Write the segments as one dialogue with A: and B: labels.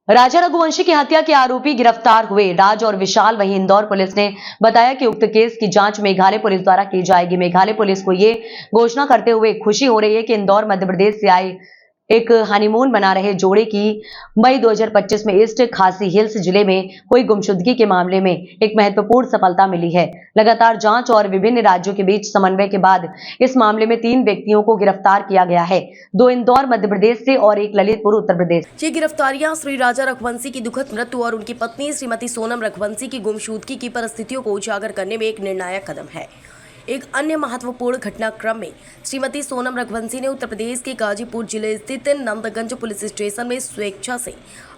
A: राजा रघुवंशी की हत्या के आरोपी गिरफ्तार हुए। राज और विशाल। वहीं इंदौर पुलिस ने बताया कि उक्त केस की जांच मेघालय पुलिस द्वारा की जाएगी। मेघालय पुलिस को ये घोषणा करते हुए खुशी हो रही है कि इंदौर मध्य प्रदेश से आए एक हनीमून बना रहे जोड़े की मई 2025 में ईस्ट खासी हिल्स जिले में हुई गुमशुदगी के मामले में एक महत्वपूर्ण सफलता मिली है। लगातार जांच और विभिन्न राज्यों के बीच समन्वय के बाद इस मामले में 3 व्यक्तियों को गिरफ्तार किया गया है। 2 इंदौर मध्य प्रदेश से और एक ललितपुर उत्तर प्रदेश।
B: ये गिरफ्तारियां श्री राजा रघुवंशी की दुखद मृत्यु और उनकी पत्नी श्रीमती सोनम रघुवंशी की गुमशुदगी की परिस्थितियों को उजागर करने में एक निर्णायक कदम है। एक अन्य महत्वपूर्ण घटनाक्रम में श्रीमती सोनम रघुवंशी ने उत्तर प्रदेश के गाजीपुर जिले स्थित नंदगंज पुलिस स्टेशन में स्वेच्छा से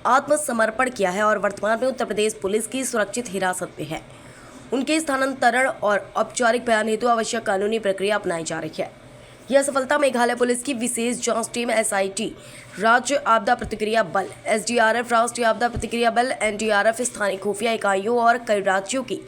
B: आत्मसमर्पण किया है और वर्तमान में उत्तर प्रदेश पुलिस की सुरक्षित हिरासत में है। उनके स्थानांतरण और औपचारिक बयान हेतु आवश्यक कानूनी प्रक्रिया अपनाई जा रही है। यह सफलता मेघालय पुलिस की विशेष जांच टीम SIT, राज्य आपदा प्रतिक्रिया बल SDRF, राष्ट्रीय आपदा प्रतिक्रिया बल NDRF, स्थानीय खुफिया इकाइयों और कई राज्यों की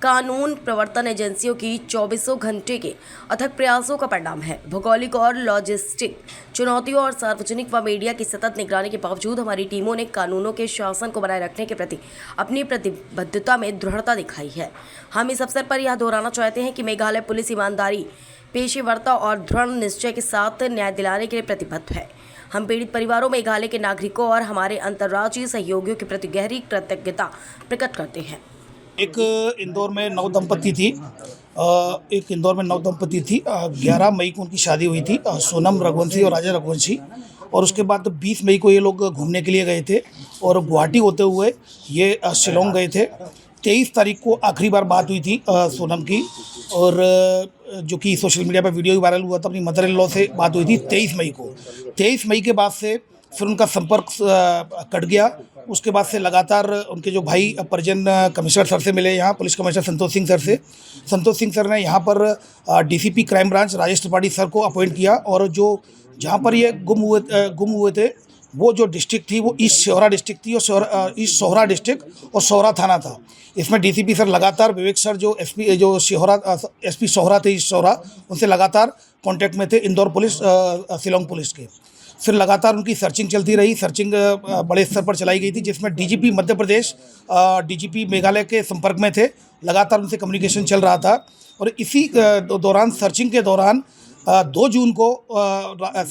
B: कानून प्रवर्तन एजेंसियों की 24 घंटे के अथक प्रयासों का परिणाम है। भौगोलिक और लॉजिस्टिक चुनौतियों और सार्वजनिक व मीडिया की सतत निगरानी के बावजूद हमारी टीमों ने कानूनों के शासन को बनाए रखने के प्रति अपनी प्रतिबद्धता में दृढ़ता दिखाई है। हम इस अवसर पर यह दोहराना चाहते हैं कि मेघालय पुलिस ईमानदारी, पेशेवरता और दृढ़ निश्चय के साथ न्याय दिलाने के लिए प्रतिबद्ध है। हम पीड़ित परिवारों, मेघालय के नागरिकों और हमारे अंतर्राज्यीय सहयोगियों के प्रति गहरी कृतज्ञता प्रकट करते हैं।
C: एक इंदौर में नवदंपति थी। 11 मई को उनकी शादी हुई थी, सोनम रघुवंशी और राजा रघुवंशी। और उसके बाद 20 मई को ये लोग घूमने के लिए गए थे और गुवाहाटी होते हुए ये शिलोंग गए थे। 23 तारीख को आखिरी बार बात हुई थी सोनम की, और जो कि सोशल मीडिया पर वीडियो वायरल हुआ था, अपनी मदर इन लॉ से बात हुई थी 23 मई को। 23 मई के बाद से फिर उनका संपर्क कट गया। उसके बाद से लगातार उनके जो भाई परिजन कमिश्नर सर से मिले, यहाँ police commissioner Santosh Singh sir से। संतोष सिंह सर ने यहाँ पर DCP crime branch Rajesh Tripathi sir को अपॉइंट किया, और जो जहाँ पर ये गुम हुए थे वो जो डिस्ट्रिक्ट थी वो ईस्ट सोहरा डिस्ट्रिक्ट थी, और ईस्ट सोहरा डिस्ट्रिक्ट और सोहरा थाना था। इसमें DCP सर लगातार, विवेक सर जो SP सोहरा थे, ईस्ट सोहरा, उनसे लगातार कांटेक्ट में थे, इंदौर पुलिस, शिलोंग पुलिस के। फिर लगातार उनकी सर्चिंग चलती रही। सर्चिंग बड़े स्तर पर चलाई गई थी, जिसमें DGP मध्य प्रदेश, DGP मेघालय के संपर्क में थे। लगातार उनसे कम्युनिकेशन चल रहा था। और इसी दौरान, सर्चिंग के दौरान 2 जून को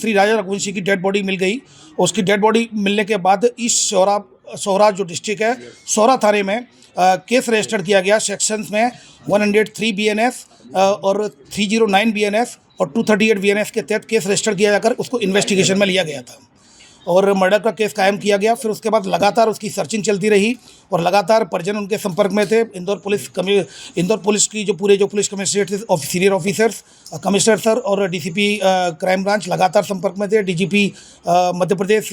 C: श्री राजा रघुवंशी की डेड बॉडी मिल गई। उसकी डेड बॉडी मिलने के बाद ईस्ट सोहरा जो डिस्ट्रिक्ट है, सोहरा थाने में केस रजिस्टर्ड किया गया। सेक्शंस में 103 BNS और 309 BNS और 238 VNS के तहत केस रजिस्टर किया जाकर उसको इन्वेस्टिगेशन में लिया गया था और मर्डर का केस कायम किया गया। फिर उसके बाद लगातार उसकी सर्चिंग चलती रही और लगातार परिजन उनके संपर्क में थे। इंदौर पुलिस की जो पुलिस कमिश्नरेट थे, सीनियर ऑफिसर्स, कमिश्नर सर और DCP क्राइम ब्रांच लगातार संपर्क में थे। DGP मध्य प्रदेश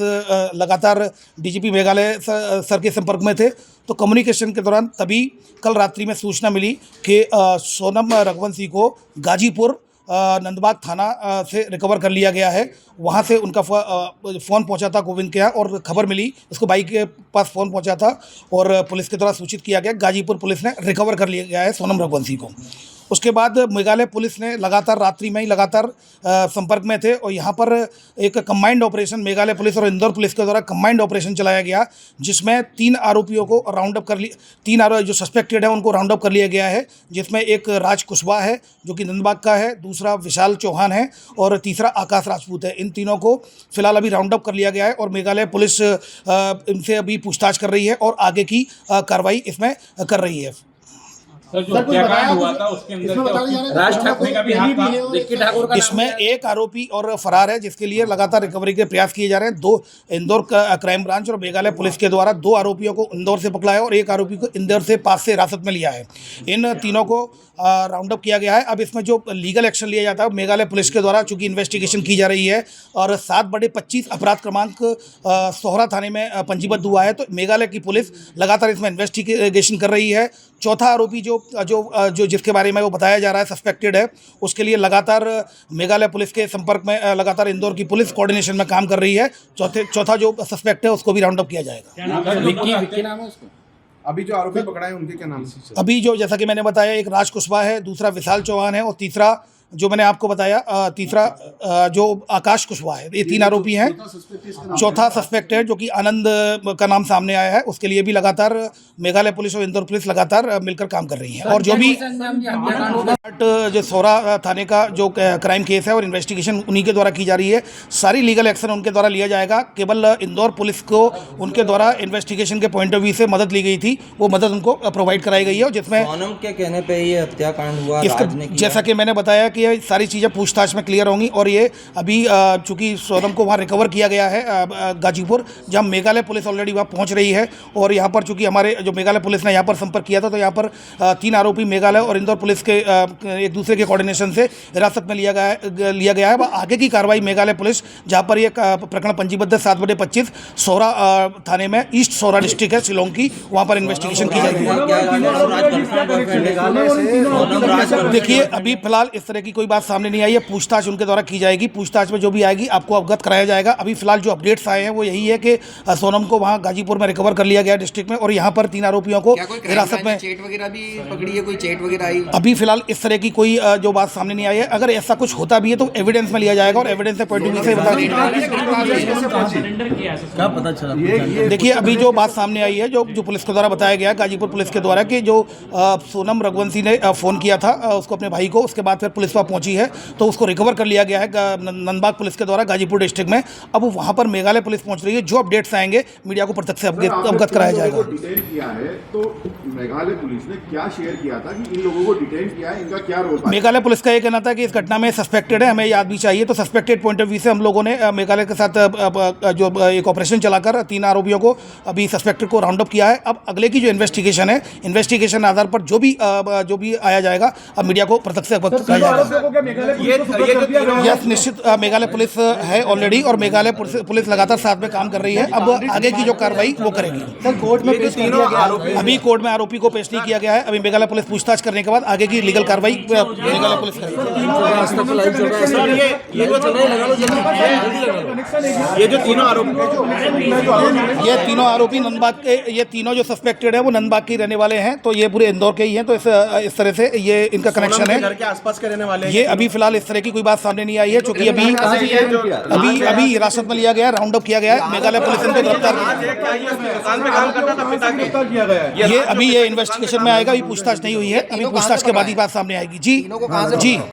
C: लगातार DGP मेघालय सर के संपर्क में थे। तो कम्युनिकेशन के दौरान तभी कल रात्रि में सूचना मिली कि सोनम रघुवंशी को गाजीपुर नंदबाग थाना से रिकवर कर लिया गया है। वहाँ से उनका फ़ोन पहुँचा था गोविंद के यहाँ, और खबर मिली, उसको भाई के पास फ़ोन पहुँचा था और पुलिस के द्वारा सूचित किया गया। गाजीपुर पुलिस ने रिकवर कर लिया गया है सोनम रघुवंशी को। उसके बाद मेघालय पुलिस ने लगातार रात्रि में ही लगातार संपर्क में थे, और यहाँ पर एक कंबाइंड ऑपरेशन मेघालय पुलिस और इंदौर पुलिस के द्वारा कंबाइंड ऑपरेशन चलाया गया, जिसमें 3 आरोपियों को राउंड अप कर लिया। 3 आरोपी जो सस्पेक्टेड है उनको राउंड अप कर लिया गया है, जिसमें एक राज कुशवाहा है जो कि नंदबाग का है, दूसरा विशाल चौहान है और तीसरा आकाश राजपूत है। इन तीनों को फिलहाल अभी राउंड अप कर लिया गया है और मेघालय पुलिस इनसे अभी पूछताछ कर रही है और आगे की कार्रवाई इसमें कर रही है।
D: सर, जो हत्याकांड हुआ था उसके अंदर राज ठाकरे का भी हाथ था। विक्की ठाकुर का
C: इसमें एक आरोपी और फरार है, जिसके लिए लगातार रिकवरी के प्रयास किए जा रहे हैं। 2 इंदौर क्राइम ब्रांच और मेघालय पुलिस के द्वारा 2 आरोपियों को इंदौर से पकड़ा है और एक आरोपी को इंदौर से पास से हिरासत में लिया है। इन तीनों को राउंड अप किया गया है। अब इसमें जो लीगल एक्शन लिया जाता है मेघालय पुलिस के द्वारा, चूंकि इन्वेस्टिगेशन की जा रही है और 7/25 अपराध क्रमांक सोहरा थाने में पंजीबद्ध हुआ है, तो मेघालय की पुलिस लगातार इसमें इन्वेस्टिगेशन कर रही है। चौथा आरोपी जो जिसके बारे में वो बताया जा रहा है सस्पेक्टेड है, उसके लिए लगातार मेघालय पुलिस के संपर्क में लगातार इंदौर की पुलिस कोऑर्डिनेशन में काम कर रही है। चौथा जो सस्पेक्ट है उसको भी राउंड अप किया जाएगा।
D: विक्की नाम है उसका।
E: अभी जो आरोपी पकड़ा है उनके क्या नाम है?
C: अभी जो, जैसा कि मैंने बताया, एक राज कुशवाहा है, दूसरा विशाल चौहान है और तीसरा जो मैंने आपको बताया तीसरा जो आकाश कुशवाहा है, ये 3 आरोपी हैं। चौथा सस्पेक्टेड जो कि आनंद का नाम सामने आया है, उसके लिए भी लगातार मेघालय पुलिस और इंदौर पुलिस लगातार मिलकर काम कर रही है। और जो भी जो सौरा थाने का जो क्राइम केस है और इन्वेस्टिगेशन उन्हीं के द्वारा की जा रही है, सारी लीगल एक्शन उनके द्वारा लिया जाएगा। केवल इंदौर पुलिस को उनके द्वारा इन्वेस्टिगेशन के पॉइंट ऑफ व्यू से मदद ली गई थी, वो मदद उनको प्रोवाइड कराई गई है, जिसमें
E: सोनम के कहने पे ये हत्याकांड हुआ।
C: जैसा कि मैंने बताया कि ये सारी चीज़ें पूछताछ में क्लियर होंगी। और ये अभी चूंकि सोनम को वहाँ रिकवर किया गया है गाजीपुर, जहाँ मेघालय पुलिस ऑलरेडी वहाँ पहुँच रही है। और यहाँ पर चूंकि हमारे जो मेघालय पुलिस ने यहाँ पर संपर्क किया था, तो यहाँ पर 3 आरोपी मेघालय और इंदौर पुलिस के एक दूसरे के कोऑर्डिनेशन से हिरासत में लिया गया है। वह आगे की कार्रवाई मेघालय पुलिस, जहाँ पर ये प्रकरण पंजीबद्ध है 7/25 सौरा थाने में, ईस्ट सौरा डिस्ट्रिक्ट है शिलोंग की, वहाँ पर इन्वेस्टिगेशन की जाएगी। देखिए अभी फिलहाल इस तरह की कोई बात सामने नहीं आई है, पूछताछ उनके द्वारा की जाएगी। पूछताछ में जो भी आएगी आपको अवगत कराया जाएगा। अभी फिलहाल जो अपडेट्स आए हैं वो यही है कि सोनम को वहाँ गाजीपुर में रिकवर कर लिया गया डिस्ट्रिक्ट में, और यहाँ पर 3 आरोपियों को हिरासत में
E: चेट वगैरह भी पकड़ी है, कोई चेट वगैरह आई?
C: अभी फिलहाल इस तरह की कोई जो बात सामने नहीं आई है। अगर ऐसा कुछ होता भी है तो एविडेंस में लिया जाएगा, और एविडेंस से पॉइंट ऑफ व्यू से
E: क्या पता चला?
C: देखिए अभी जो बात सामने आई है, जो पुलिस के द्वारा बताया गया है, गाजीपुर पुलिस के द्वारा, कि जो सोनम रघुवंशी ने फ़ोन किया था उसको, अपने भाई को, उसके बाद फिर पुलिस वहाँ पहुंची है तो उसको रिकवर कर लिया गया है नंदबाग पुलिस के द्वारा गाजीपुर डिस्ट्रिक्ट में। अब वहाँ पर मेघालय पुलिस पहुँच रही है। जो अपडेट्स आएंगे मीडिया को प्रत्यक्ष से अवगत कराया जाएगा।
F: डिटेन किया है तो मेघालय पुलिस ने क्या शेयर किया था कि इन लोगों को डिटेन किया है, इनका क्या रोल?
C: मेघालय पुलिस का ये कहना था कि इस घटना में सस्पेक्टेड है, हमें याद भी चाहिए। तो सस्पेक्टेड पॉइंट ऑफ व्यू से हम लोगों ने मेघालय के साथ जो एक ऑपरेशन चलाकर 3 आरोपियों को, अभी सस्पेक्टेड को राउंड अप किया है। अब अगले की जो इन्वेस्टिगेशन है, इन्वेस्टिगेशन आधार पर जो भी आया जाएगा अब मीडिया को प्रत्यक्ष से अवगत कराया जाएगा। यस, निश्चित मेघालय पुलिस है ऑलरेडी, और मेघालय पुलिस लगातार साथ में काम कर रही है। अब आगे की जो कार्रवाई वो करेगी।
E: सर कोर्ट में पेश किया गया,
C: अभी कोर्ट में आरोपी को पेश नहीं किया गया है। अभी मेघालय पुलिस पूछताछ करने के बाद आगे की लीगल कार्रवाई मेघालय पुलिस करेगी।
F: ये जो तीनों आरोपी,
C: ये तीनों आरोपी नंदबाग के, ये तीनों जो सस्पेक्टेड है वो नंदबाग के रहने वाले हैं, तो ये पूरे इंदौर के ही हैं। तो इस तरह से ये इनका कनेक्शन है।
F: घर के आसपास के रहने वाले।
C: ये अभी फिलहाल इस तरह की कोई बात सामने नहीं आई है, क्योंकि अभी हिरासत में लिया गया है, राउंड अप किया गया है। मेघालय पुलिस इनको गिरफ्तार
F: किया गया है।
C: ये अभी ये इन्वेस्टिगेशन में आएगा, अभी पूछताछ नहीं हुई है। अभी पूछताछ के बाद ही बात सामने आएगी। जी जी।